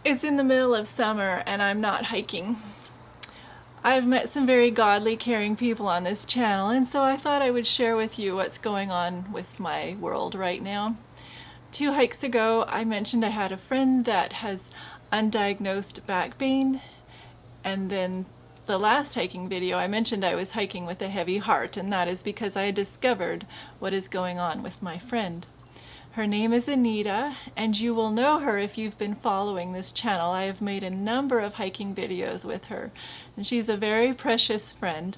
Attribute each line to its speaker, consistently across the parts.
Speaker 1: It's in the middle of summer and I'm not hiking. I've met some very godly, caring people on this channel, and so I thought I would share with you what's going on with my world right now. 2 hikes ago, I mentioned I had a friend that has undiagnosed back pain, and then the last hiking video I mentioned I was hiking with a heavy heart, and that is because I discovered what is going on with my friend. Her name is Anita, and you will know her if you've been following this channel. I have made a number of hiking videos with her, and she's a very precious friend,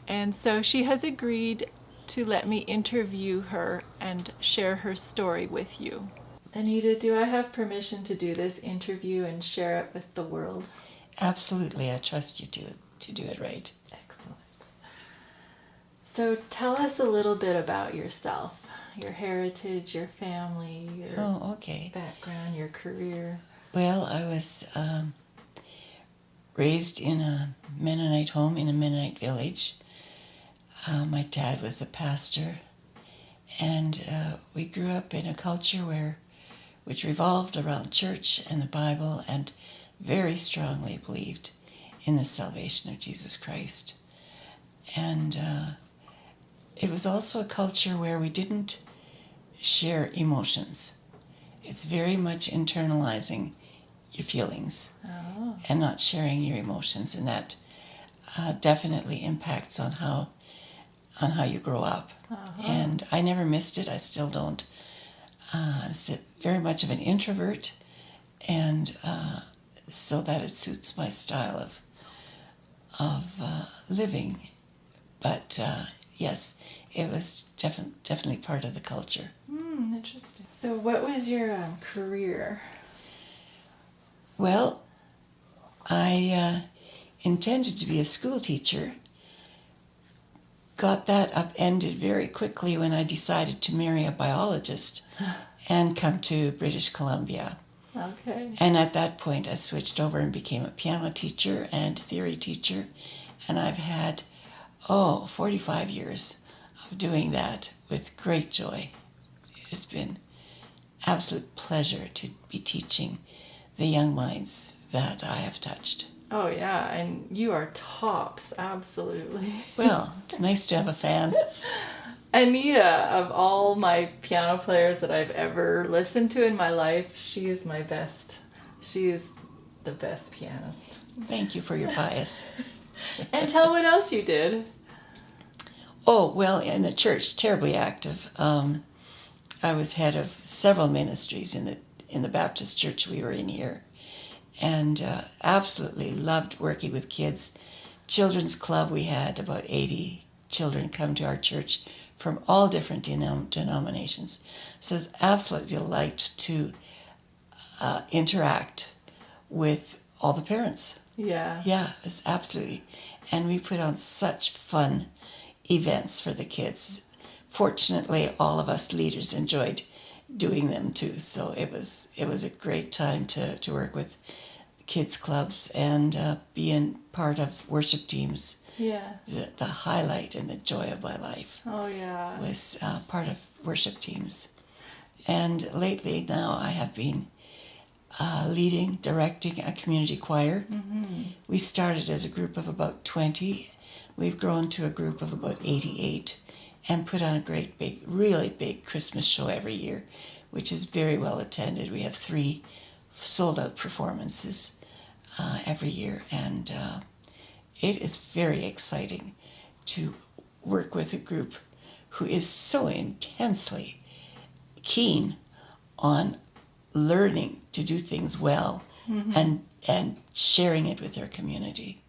Speaker 1: and so she has agreed to let me interview her and share her story with you. Anita, do I have permission to do this interview and share it with the world?
Speaker 2: Absolutely, I trust you to do it right.
Speaker 1: Excellent. So tell us a little bit about yourself, your heritage, your family, your background, your career.
Speaker 2: Well, I was raised in a Mennonite home in a Mennonite village. My dad was a pastor, and we grew up in a culture which revolved around church and the Bible, and very strongly believed in the salvation of Jesus Christ. And it was also a culture where we didn't share emotions. It's very much internalizing your feelings and not sharing your emotions, and that definitely impacts on how you grow up. And I never missed it. I still don't. I'm very much of an introvert, and so that it suits my style of living. But yes, it was definitely part of the culture.
Speaker 1: Interesting. So what was your career?
Speaker 2: Well, I intended to be a school teacher. Got that upended very quickly when I decided to marry a biologist and come to British Columbia.
Speaker 1: Okay.
Speaker 2: And at that point I switched over and became a piano teacher and theory teacher, and I've had 45 years of doing that with great joy. It has been absolute pleasure to be teaching the young minds that I have touched.
Speaker 1: Oh yeah, and you are tops, absolutely.
Speaker 2: Well, it's nice to have a fan.
Speaker 1: Anita, of all my piano players that I've ever listened to in my life, she is my best. She is the best pianist.
Speaker 2: Thank you for your bias.
Speaker 1: And tell what else you did.
Speaker 2: Oh, well, in the church, terribly active. I was head of several ministries in the Baptist church we were in here, and absolutely loved working with kids. Children's club, we had about 80 children come to our church from all different denominations. So it's absolutely a delight to interact with all the parents.
Speaker 1: Yeah.
Speaker 2: Yeah, it's absolutely. And we put on such fun events for the kids. Fortunately, all of us leaders enjoyed doing them too. So it was a great time to work with kids clubs and being part of worship teams.
Speaker 1: Yeah.
Speaker 2: The highlight and the joy of my life.
Speaker 1: Oh yeah.
Speaker 2: Was part of worship teams. And lately now I have been directing a community choir. Mm-hmm. We started as a group of about 20. We've grown to a group of about 88 and put on a great big, really big Christmas show every year, which is very well attended. We have 3 sold out performances every year, and it is very exciting to work with a group who is so intensely keen on learning to do things well, mm-hmm. and sharing it with their community.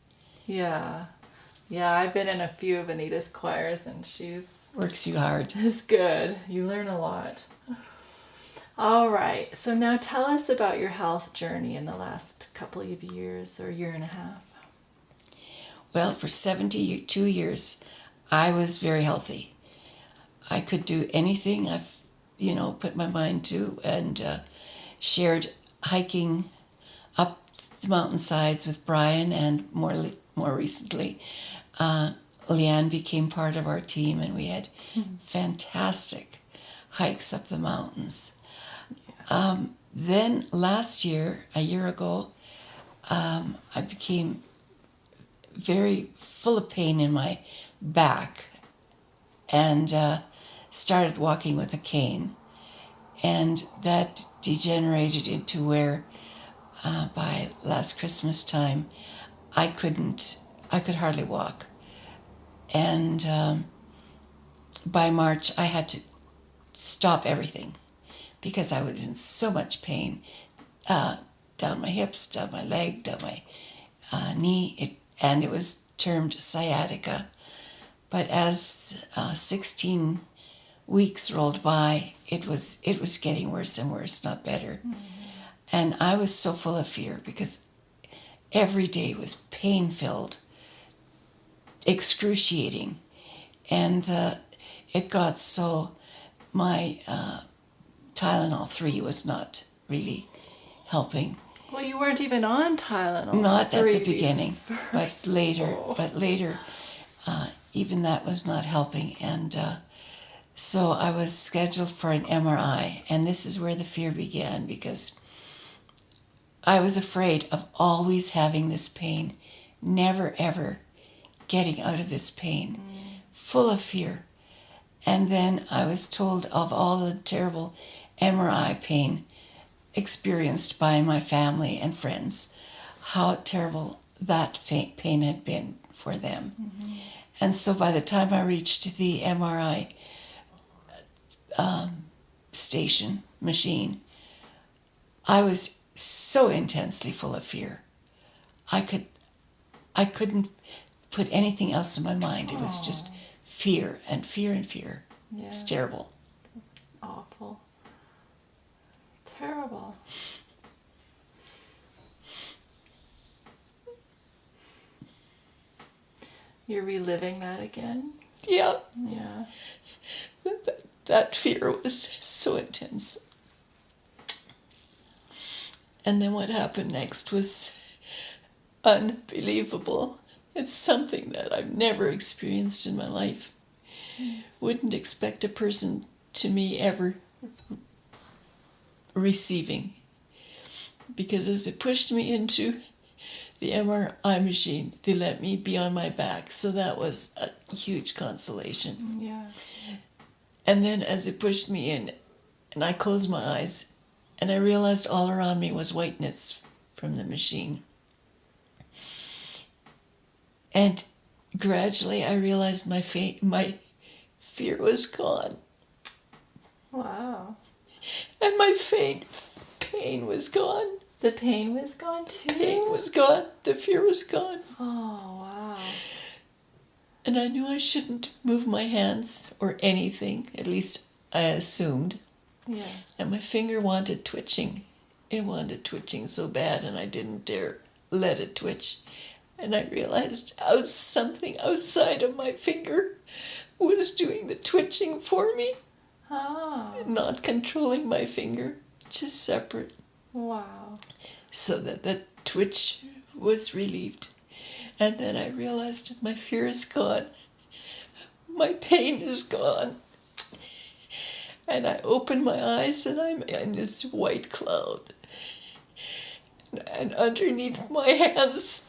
Speaker 1: Yeah. Yeah, I've been in a few of Anita's choirs, and she's...
Speaker 2: Works you hard.
Speaker 1: It's good. You learn a lot. All right. So now tell us about your health journey in the last couple of years or year and a half.
Speaker 2: Well, for 72 years, I was very healthy. I could do anything I've, put my mind to, and shared hiking up the mountainsides with Brian, and more recently, Leanne became part of our team, and we had fantastic hikes up the mountains. then last year, a year ago, I became very full of pain in my back and started walking with a cane. And that degenerated into where by last Christmas time, I could hardly walk. And by March, I had to stop everything because I was in so much pain. Down my hips, down my leg, down my knee, and it was termed sciatica. But as 16 weeks rolled by, it was getting worse and worse, not better. Mm-hmm. And I was so full of fear because every day was pain-filled, excruciating, and it got so my Tylenol 3 was not really helping.
Speaker 1: Well, you weren't even on Tylenol.
Speaker 2: Not at the beginning, but later. Even that was not helping, and so I was scheduled for an MRI, and this is where the fear began because I was afraid of always having this pain, never ever getting out of this pain, full of fear. And then I was told of all the terrible MRI pain experienced by my family and friends, how terrible that pain had been for them. Mm-hmm. And so by the time I reached the MRI machine, I was so intensely full of fear. I couldn't put anything else in my mind. It was just fear and fear and fear. Yeah. It was terrible.
Speaker 1: Awful. Terrible. You're reliving that again?
Speaker 2: Yeah.
Speaker 1: Yeah.
Speaker 2: That fear was so intense. And then what happened next was unbelievable. It's something that I've never experienced in my life. Wouldn't expect a person to me ever receiving. Because as they pushed me into the MRI machine, they let me be on my back. So that was a huge consolation.
Speaker 1: Yeah.
Speaker 2: And then as they pushed me in, and I closed my eyes, and I realized all around me was whiteness from the machine. And gradually I realized my fear was gone.
Speaker 1: Wow.
Speaker 2: And my pain was gone.
Speaker 1: The pain was gone too?
Speaker 2: Pain was gone. The fear was gone.
Speaker 1: Oh, wow.
Speaker 2: And I knew I shouldn't move my hands or anything. At least I assumed.
Speaker 1: Yeah.
Speaker 2: And my finger wanted twitching. It wanted twitching so bad, and I didn't dare let it twitch. And I realized something outside of my finger was doing the twitching for me.
Speaker 1: Oh.
Speaker 2: Not controlling my finger, just separate.
Speaker 1: Wow.
Speaker 2: So that the twitch was relieved. And then I realized my fear is gone. My pain is gone. And I open my eyes and I'm in this white cloud. And underneath my hands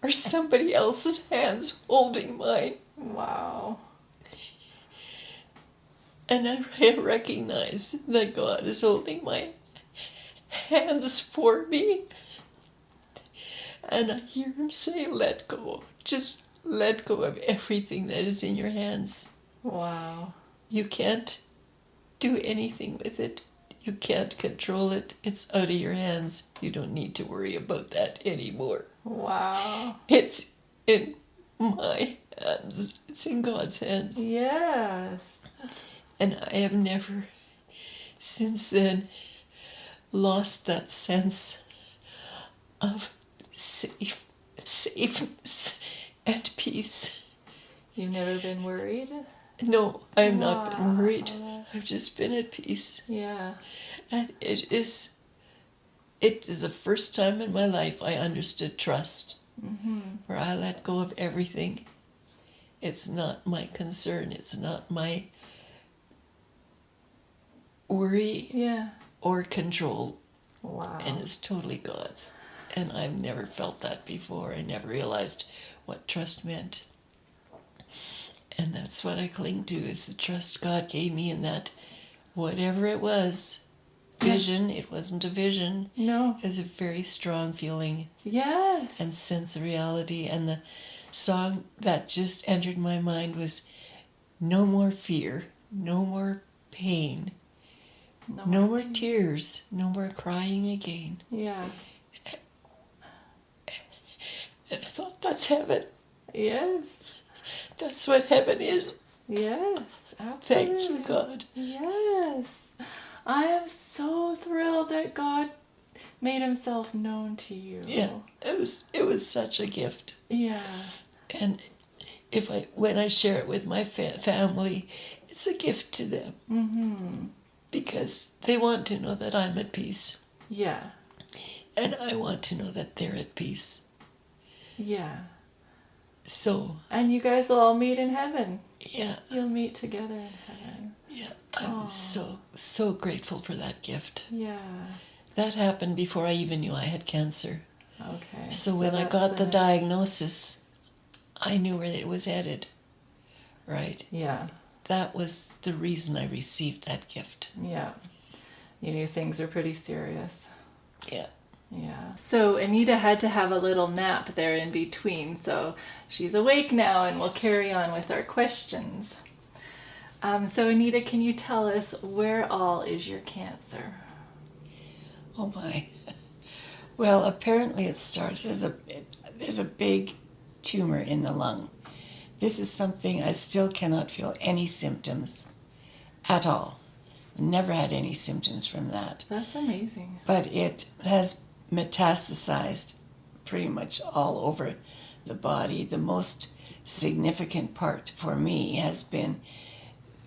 Speaker 2: are somebody else's hands holding mine.
Speaker 1: Wow.
Speaker 2: And I recognize that God is holding my hands for me. And I hear him say, let go. Just let go of everything that is in your hands.
Speaker 1: Wow.
Speaker 2: You can't do anything with it. You can't control it. It's out of your hands. You don't need to worry about that anymore.
Speaker 1: Wow.
Speaker 2: It's in my hands. It's in God's hands.
Speaker 1: Yes.
Speaker 2: And I have never, since then, lost that sense of safeness and peace.
Speaker 1: You've never been worried?
Speaker 2: No, I have not been worried. I've just been at peace.
Speaker 1: Yeah.
Speaker 2: And it is the first time in my life I understood trust. Mm-hmm. Where I let go of everything. It's not my concern. It's not my worry.
Speaker 1: Yeah.
Speaker 2: or control,
Speaker 1: Wow.
Speaker 2: and it's totally God's. And I've never felt that before. I never realized what trust meant. And that's what I cling to, is the trust God gave me in that, whatever it was, vision, it wasn't a vision.
Speaker 1: No.
Speaker 2: It was a very strong feeling
Speaker 1: Yes.
Speaker 2: and sense of reality. And the song that just entered my mind was no more fear, no more pain, no more tears, no more crying again.
Speaker 1: Yeah.
Speaker 2: And I thought, that's heaven.
Speaker 1: Yes.
Speaker 2: That's what heaven is.
Speaker 1: Yes. Absolutely.
Speaker 2: Thank you, God.
Speaker 1: Yes. I am so thrilled that God made himself known to you.
Speaker 2: Yeah, it was such a gift.
Speaker 1: Yeah.
Speaker 2: And when I share it with my family, it's a gift to them.
Speaker 1: Mm-hmm.
Speaker 2: Because they want to know that I'm at peace.
Speaker 1: Yeah.
Speaker 2: And I want to know that they're at peace.
Speaker 1: Yeah.
Speaker 2: So.
Speaker 1: And you guys will all meet in heaven.
Speaker 2: Yeah.
Speaker 1: You'll meet together in heaven.
Speaker 2: Yeah. I'm so grateful for that gift.
Speaker 1: Yeah.
Speaker 2: That happened before I even knew I had cancer.
Speaker 1: Okay.
Speaker 2: So when I got the diagnosis, I knew where it was headed. Right?
Speaker 1: Yeah.
Speaker 2: That was the reason I received that gift.
Speaker 1: Yeah. You knew things were pretty serious.
Speaker 2: Yeah.
Speaker 1: Yeah. So Anita had to have a little nap there in between, so she's awake now and we'll carry on with our questions. So Anita, can you tell us where all is your cancer?
Speaker 2: Oh my. Well, apparently it started as there's a big tumor in the lung. This is something I still cannot feel any symptoms at all. Never had any symptoms from that.
Speaker 1: That's amazing.
Speaker 2: But it has metastasized pretty much all over the body. The most significant part for me has been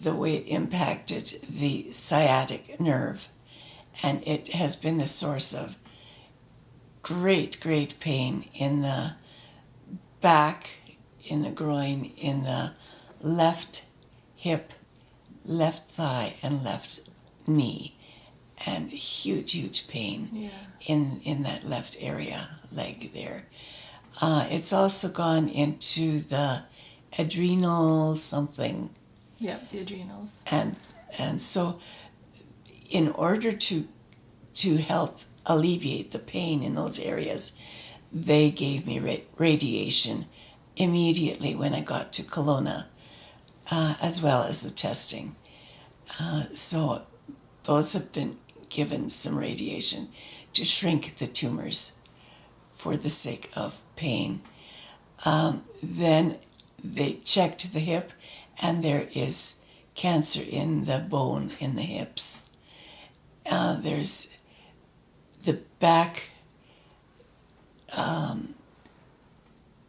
Speaker 2: the way it impacted the sciatic nerve. And it has been the source of great, great pain in the back, in the groin, in the left hip, left thigh, and left knee. And huge, huge pain in that left leg there. It's also gone into the adrenal something.
Speaker 1: Yep, the adrenals.
Speaker 2: And so in order to help alleviate the pain in those areas, they gave me radiation immediately when I got to Kelowna, as well as the testing. So those have been given some radiation to shrink the tumors for the sake of pain. Then they checked the hip, and there is cancer in the bone in the hips. There's the back,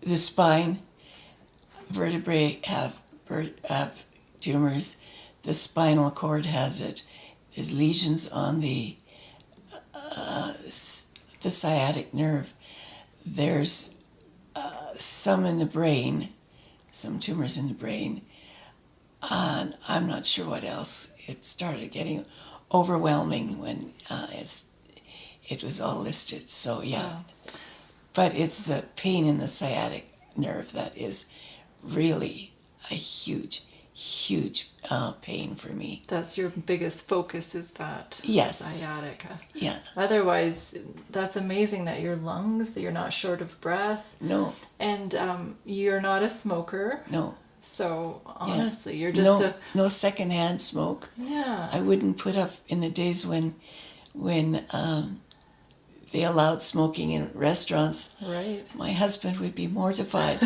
Speaker 2: the spine vertebrae have tumors. The spinal cord has it. There's lesions on the sciatic nerve. There's some in the brain, some tumors in the brain, and I'm not sure what else. It started getting overwhelming when it was all listed. So yeah,
Speaker 1: Wow.
Speaker 2: But it's the pain in the sciatic nerve that is really a huge pain for me.
Speaker 1: That's your biggest focus, is that sciatica.
Speaker 2: Yeah.
Speaker 1: Otherwise, that's amazing that your lungs, that you're not short of breath.
Speaker 2: No.
Speaker 1: And you're not a smoker.
Speaker 2: No.
Speaker 1: So honestly, you're just
Speaker 2: no secondhand smoke.
Speaker 1: Yeah.
Speaker 2: I wouldn't put up in the days when they allowed smoking in restaurants.
Speaker 1: Right.
Speaker 2: My husband would be mortified.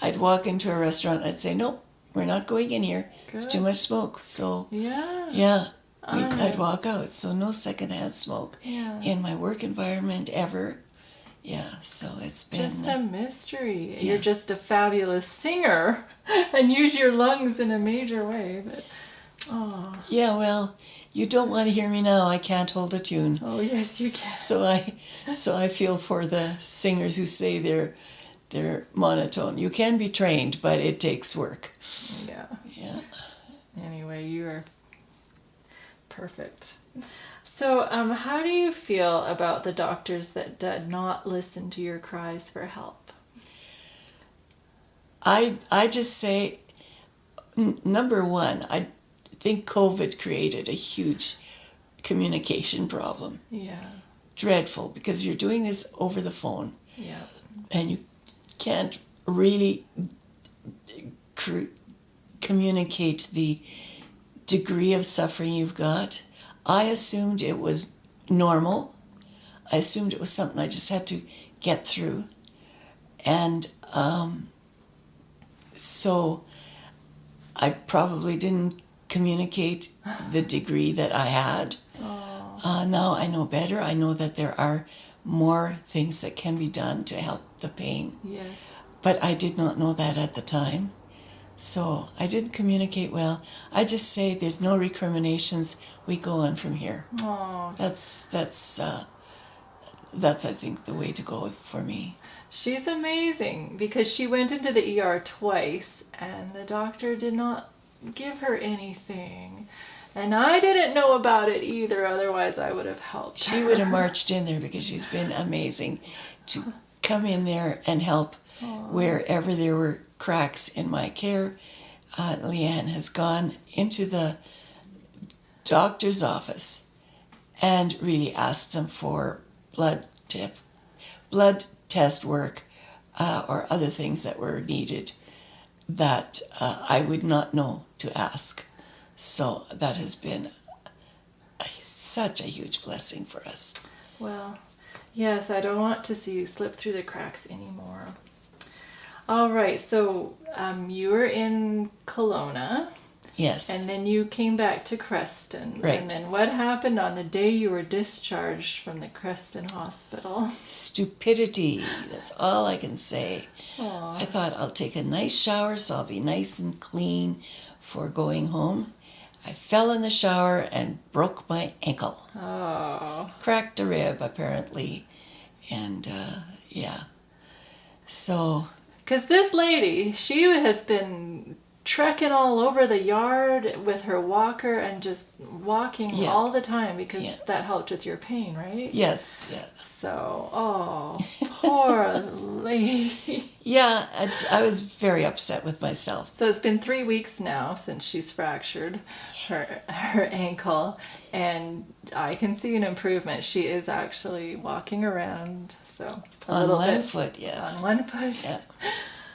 Speaker 2: I'd walk into a restaurant, I'd say, nope, we're not going in here.
Speaker 1: Good.
Speaker 2: It's too much smoke. So
Speaker 1: Yeah.
Speaker 2: I'd walk out. So no secondhand smoke in my work environment ever. Yeah, so it's been
Speaker 1: just a mystery. Yeah. You're just a fabulous singer and use your lungs in a major way. But
Speaker 2: yeah, well, you don't want to hear me now. I can't hold a tune.
Speaker 1: Oh yes, you can.
Speaker 2: So I feel for the singers who say they're monotone. You can be trained, but it takes work.
Speaker 1: Yeah.
Speaker 2: Yeah.
Speaker 1: Anyway, you are perfect. So, how do you feel about the doctors that did not listen to your cries for help?
Speaker 2: I just say, number one, I think COVID created a huge communication problem.
Speaker 1: Yeah,
Speaker 2: Dreadful, because you're doing this over the phone
Speaker 1: yeah,
Speaker 2: and you can't really communicate the degree of suffering you've got. I assumed it was normal. I assumed it was something I just had to get through. And so I probably didn't communicate the degree that I had. Now I know better. I know that there are more things that can be done to help the pain.
Speaker 1: yes.
Speaker 2: But I did not know that at the time. So I didn't communicate well. I just say there's no recriminations. We go on from here.
Speaker 1: Oh,
Speaker 2: That's I think the way to go for me.
Speaker 1: she's amazing because she went into the ER twice and the doctor did not give her anything. And I didn't know about it either, otherwise I would have helped
Speaker 2: She
Speaker 1: her.
Speaker 2: would have marched in there because she's been amazing to come in there and help wherever there were cracks in my care. Leanne has gone into the doctor's office and really asked them for blood test work or other things that were needed that I would not know to ask. So that has been such a huge blessing for us.
Speaker 1: Well, yes, I don't want to see you slip through the cracks anymore. All right, so you were in Kelowna.
Speaker 2: Yes.
Speaker 1: And then you came back to Creston.
Speaker 2: Right.
Speaker 1: And then what happened on the day you were discharged from the Creston hospital?
Speaker 2: Stupidity. That's all I can say.
Speaker 1: Aww.
Speaker 2: I thought I'll take a nice shower so I'll be nice and clean for going home. I fell in the shower and broke my ankle.
Speaker 1: Oh.
Speaker 2: Cracked a rib, apparently. And, yeah. So...
Speaker 1: Because this lady, she has been trekking all over the yard with her walker and just walking all the time because that helped with your pain, right?
Speaker 2: Yes, yeah.
Speaker 1: So, oh, poor lady.
Speaker 2: Yeah, I was very upset with myself.
Speaker 1: So it's been 3 weeks now since she's fractured her ankle, and I can see an improvement. She is actually walking around, so
Speaker 2: On one foot, yeah.
Speaker 1: On one foot.
Speaker 2: Yeah.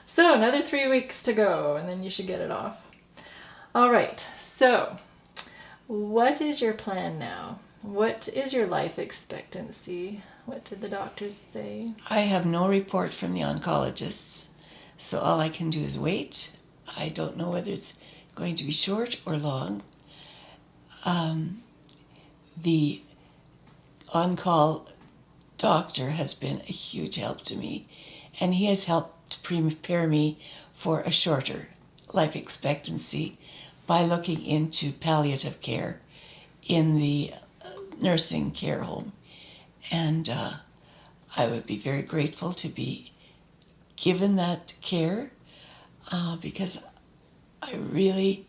Speaker 1: So another 3 weeks to go, and then you should get it off. All right, so what is your plan now? What is your life expectancy? What did the doctors say?
Speaker 2: I have no report from the oncologists, so all I can do is wait. I don't know whether it's going to be short or long. The on-call doctor has been a huge help to me, and he has helped prepare me for a shorter life expectancy by looking into palliative care in the nursing care home. And I would be very grateful to be given that care because I really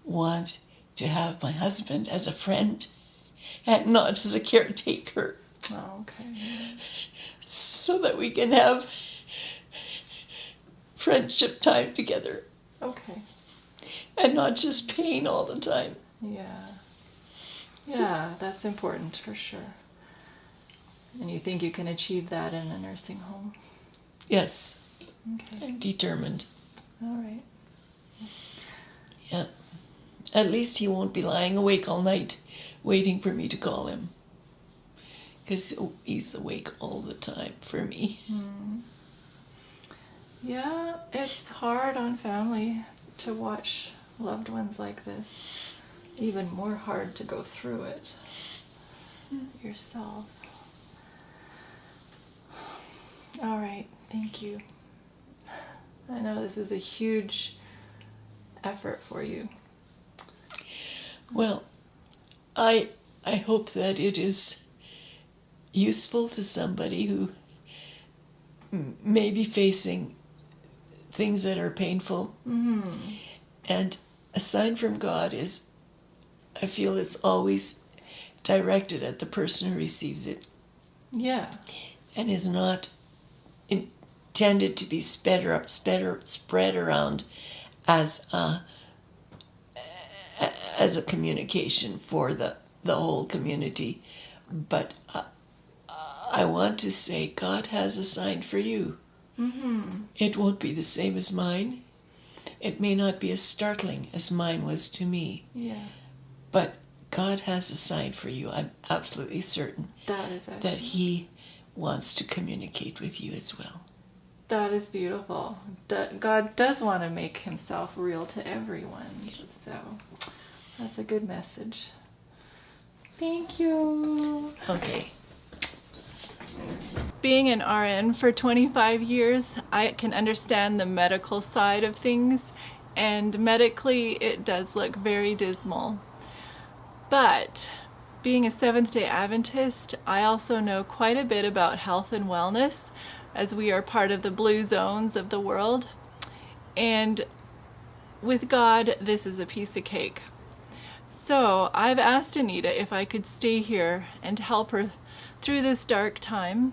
Speaker 2: want to have my husband as a friend and not as a caretaker.
Speaker 1: Oh, okay.
Speaker 2: So that we can have friendship time together.
Speaker 1: Okay.
Speaker 2: And not just pain all the time.
Speaker 1: Yeah. Yeah, that's important for sure. And you think you can achieve that in a nursing home?
Speaker 2: Yes.
Speaker 1: Okay.
Speaker 2: I'm determined.
Speaker 1: All right.
Speaker 2: Yeah. At least he won't be lying awake all night waiting for me to call him. Because he's awake all the time for me.
Speaker 1: Yeah, it's hard on family to watch loved ones like this. Even more hard to go through it yourself. All right, thank you. I know this is a huge effort for you.
Speaker 2: Well, I hope that it is useful to somebody who may be facing things that are painful.
Speaker 1: Mm-hmm.
Speaker 2: And a sign from God is, I feel it's always directed at the person who receives it
Speaker 1: Yeah.
Speaker 2: and is not intended to be spread around as a communication for the whole community. But I want to say God has a sign for you.
Speaker 1: Mm-hmm.
Speaker 2: It won't be the same as mine. It may not be as startling as mine was to me.
Speaker 1: Yeah.
Speaker 2: But God has a sign for you. I'm absolutely certain
Speaker 1: That is excellent.
Speaker 2: that He wants to communicate with you as well.
Speaker 1: That is beautiful. God does want to make himself real to everyone. So that's a good message. Thank you.
Speaker 2: Okay.
Speaker 1: Being an RN for 25 years, I can understand the medical side of things, and medically it does look very dismal. But being a Seventh-day Adventist, I also know quite a bit about health and wellness, as we are part of the blue zones of the world. And with God, this is a piece of cake. So I've asked Anita if I could stay here and help her through this dark time.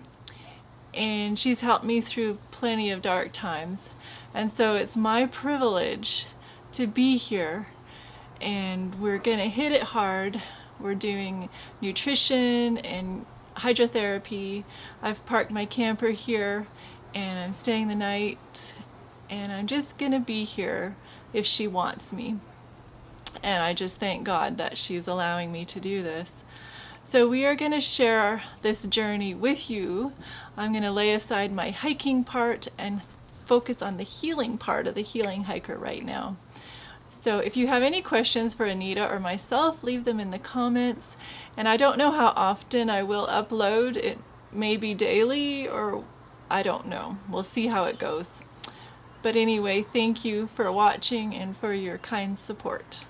Speaker 1: And she's helped me through plenty of dark times. And so it's my privilege to be here. And we're going to hit it hard. We're doing nutrition and hydrotherapy. I've parked my camper here and I'm staying the night. And I'm just going to be here if she wants me. And I just thank God that she's allowing me to do this. So we are going to share this journey with you. I'm going to lay aside my hiking part and focus on the healing part of the healing hiker right now. So if you have any questions for Anita or myself, leave them in the comments. And I don't know how often I will upload. It may be daily, or I don't know. We'll see how it goes. But anyway, thank you for watching and for your kind support.